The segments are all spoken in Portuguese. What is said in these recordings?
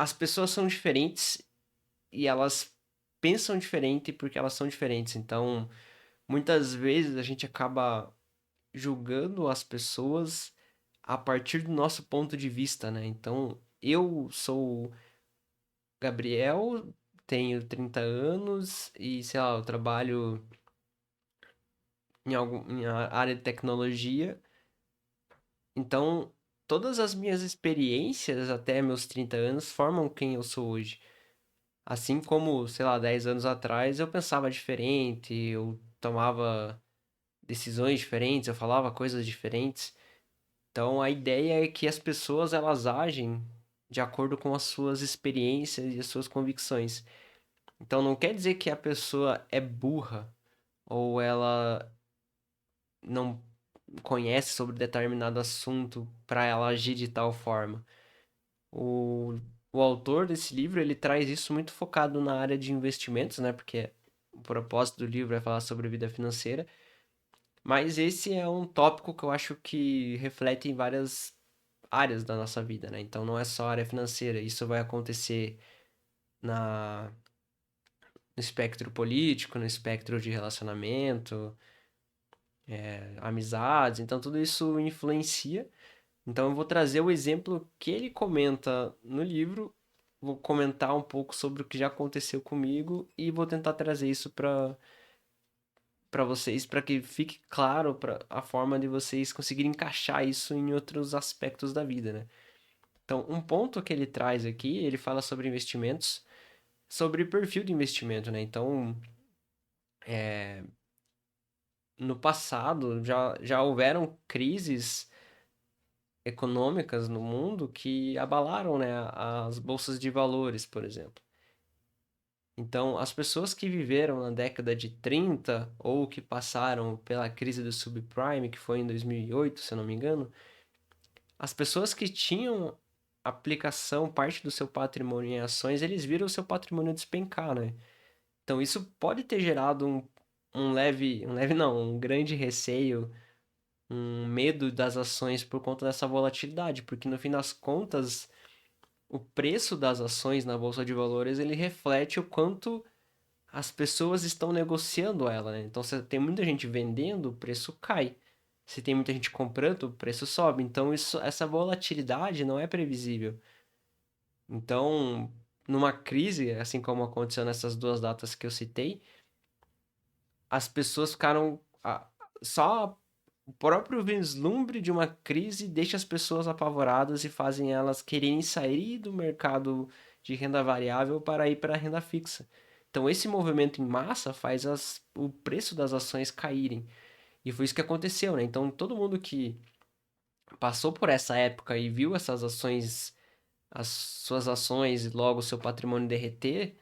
as pessoas são diferentes e elas pensam diferente porque elas são diferentes. Então, muitas vezes a gente acaba julgando as pessoas a partir do nosso ponto de vista, né? Então, eu sou Gabriel, tenho 30 anos e, sei lá, eu trabalho em área de tecnologia. Então, todas as minhas experiências até meus 30 anos formam quem eu sou hoje. Assim como, sei lá, 10 anos atrás eu pensava diferente, eu tomava decisões diferentes, eu falava coisas diferentes. Então, a ideia é que as pessoas elas agem de acordo com as suas experiências e as suas convicções. Então, não quer dizer que a pessoa é burra ou ela não conhece sobre determinado assunto para ela agir de tal forma. O, o autor desse livro, ele traz isso muito focado na área de investimentos, né? Porque o propósito do livro é falar sobre vida financeira. Mas esse é um tópico que eu acho que reflete em várias áreas da nossa vida, né? Então não é só área financeira. Isso vai acontecer na, no espectro político, no espectro de relacionamento, amizades. Então tudo isso influencia. Então eu vou trazer o exemplo que ele comenta no livro, vou comentar um pouco sobre o que já aconteceu comigo e vou tentar trazer isso para vocês, para que fique claro para a forma de vocês conseguirem encaixar isso em outros aspectos da vida, né? Então, um ponto que ele traz aqui, ele fala sobre investimentos, sobre perfil de investimento, né? Então, no passado já houveram crises econômicas no mundo que abalaram, né, as bolsas de valores, por exemplo. Então, as pessoas que viveram na década de 30 ou que passaram pela crise do subprime, que foi em 2008, se eu não me engano, as pessoas que tinham aplicação, parte do seu patrimônio em ações, eles viram o seu patrimônio despencar, né? Então, isso pode ter gerado um leve não, um grande receio, um medo das ações por conta dessa volatilidade, porque no fim das contas, o preço das ações na bolsa de valores, ele reflete o quanto as pessoas estão negociando ela, né? Então, se tem muita gente vendendo, o preço cai. Se tem muita gente comprando, o preço sobe. Então, essa volatilidade não é previsível. Então, numa crise, assim como aconteceu nessas duas datas que eu citei, as pessoas ficaram. Só o próprio vislumbre de uma crise deixa as pessoas apavoradas e fazem elas quererem sair do mercado de renda variável para ir para a renda fixa. Então, esse movimento em massa faz o preço das ações caírem. E foi isso que aconteceu, né? Então, todo mundo que passou por essa época e viu essas ações, as suas ações e logo o seu patrimônio derreter,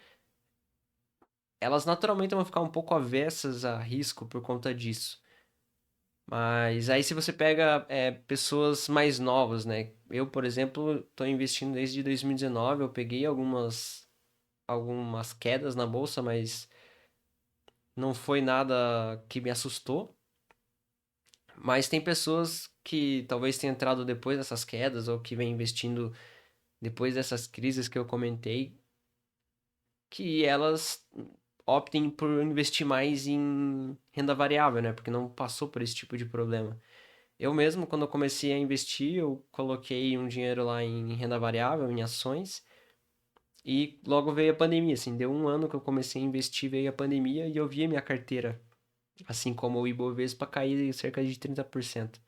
elas naturalmente vão ficar um pouco avessas a risco por conta disso. Mas aí se você pega pessoas mais novas, né? Eu, por exemplo, estou investindo desde 2019, eu peguei algumas quedas na bolsa, mas não foi nada que me assustou. Mas tem pessoas que talvez tenham entrado depois dessas quedas ou que vem investindo depois dessas crises que eu comentei, que elas optem por investir mais em renda variável, né? Porque não passou por esse tipo de problema. Eu mesmo, quando eu comecei a investir, eu coloquei um dinheiro lá em renda variável, em ações, e logo veio a pandemia, assim, deu um ano que eu comecei a investir, veio a pandemia e eu vi a minha carteira, assim como o Ibovespa, cair cerca de 30%.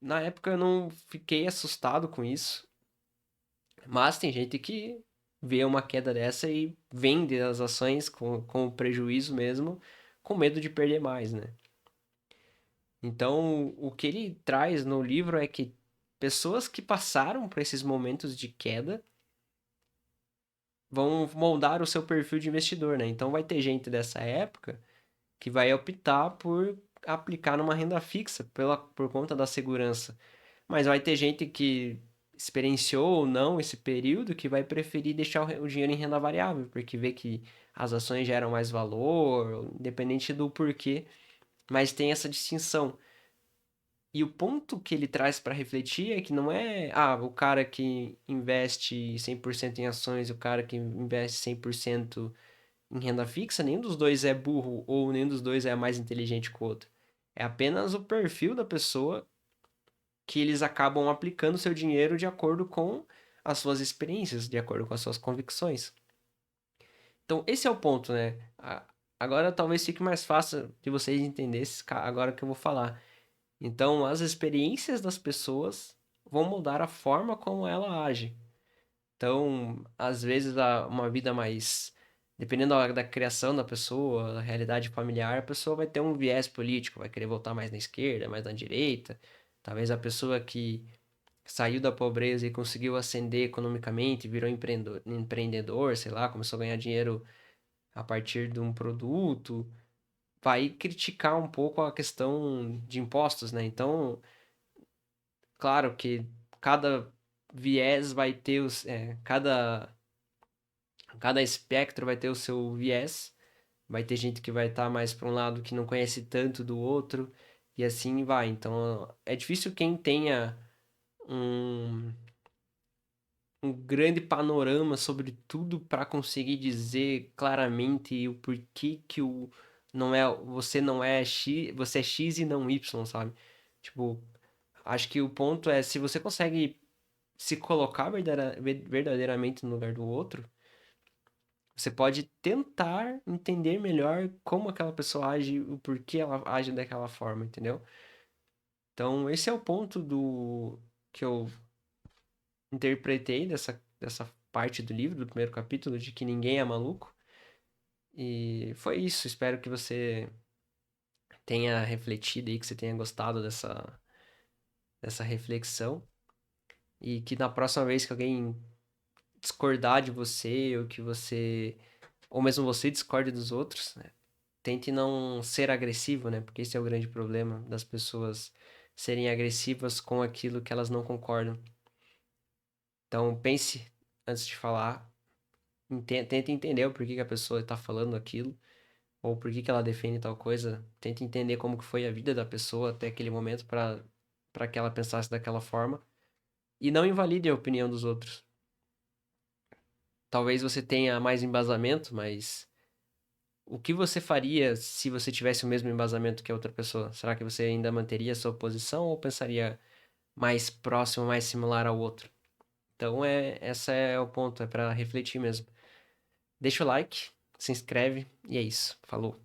Na época eu não fiquei assustado com isso, mas tem gente que vê uma queda dessa e vende as ações com prejuízo mesmo, com medo de perder mais, né? Então, o que ele traz no livro é que pessoas que passaram por esses momentos de queda vão moldar o seu perfil de investidor, né? Então, vai ter gente dessa época que vai optar por aplicar numa renda fixa por conta da segurança. Mas vai ter gente que experienciou ou não esse período que vai preferir deixar o dinheiro em renda variável, porque vê que as ações geram mais valor, independente do porquê, mas tem essa distinção. E o ponto que ele traz para refletir é que não é, o cara que investe 100% em ações e o cara que investe 100% em renda fixa, nenhum dos dois é burro ou nenhum dos dois é mais inteligente que o outro. É apenas o perfil da pessoa que eles acabam aplicando seu dinheiro de acordo com as suas experiências, de acordo com as suas convicções. Então, esse é o ponto, né? Agora talvez fique mais fácil de vocês entenderem agora que eu vou falar. Então, as experiências das pessoas vão mudar a forma como ela age. Então, às vezes, uma vida mais. Dependendo da criação da pessoa, da realidade familiar, a pessoa vai ter um viés político, vai querer votar mais na esquerda, mais na direita. Talvez a pessoa que saiu da pobreza e conseguiu ascender economicamente, virou empreendedor, sei lá, começou a ganhar dinheiro a partir de um produto, vai criticar um pouco a questão de impostos, né? Então, claro que cada viés vai ter cada espectro vai ter o seu viés. Vai ter gente que vai estar mais para um lado que não conhece tanto do outro e assim vai. Então, é difícil quem tenha um, um grande panorama sobre tudo para conseguir dizer claramente o porquê que você não é X, você é X e não Y, sabe? Tipo, acho que o ponto é se você consegue se colocar verdadeiramente no lugar do outro, você pode tentar entender melhor como aquela pessoa age, o porquê ela age daquela forma, entendeu? Então, esse é o ponto do que eu interpretei dessa parte do livro, do primeiro capítulo, de que ninguém é maluco. E foi isso. Espero que você tenha refletido aí, que você tenha gostado dessa reflexão. E que na próxima vez que alguém discordar de você, ou mesmo você discorde dos outros, né? Tente não ser agressivo, né? Porque esse é o grande problema das pessoas serem agressivas com aquilo que elas não concordam. Então pense antes de falar, tenta entender o porquê que a pessoa está falando aquilo, ou por que ela defende tal coisa. Tenta entender como que foi a vida da pessoa até aquele momento para que ela pensasse daquela forma. E não invalide a opinião dos outros. Talvez você tenha mais embasamento, mas o que você faria se você tivesse o mesmo embasamento que a outra pessoa? Será que você ainda manteria a sua posição ou pensaria mais próximo, mais similar ao outro? Então essa é o ponto, é para refletir mesmo. Deixa o like, se inscreve e é isso. Falou.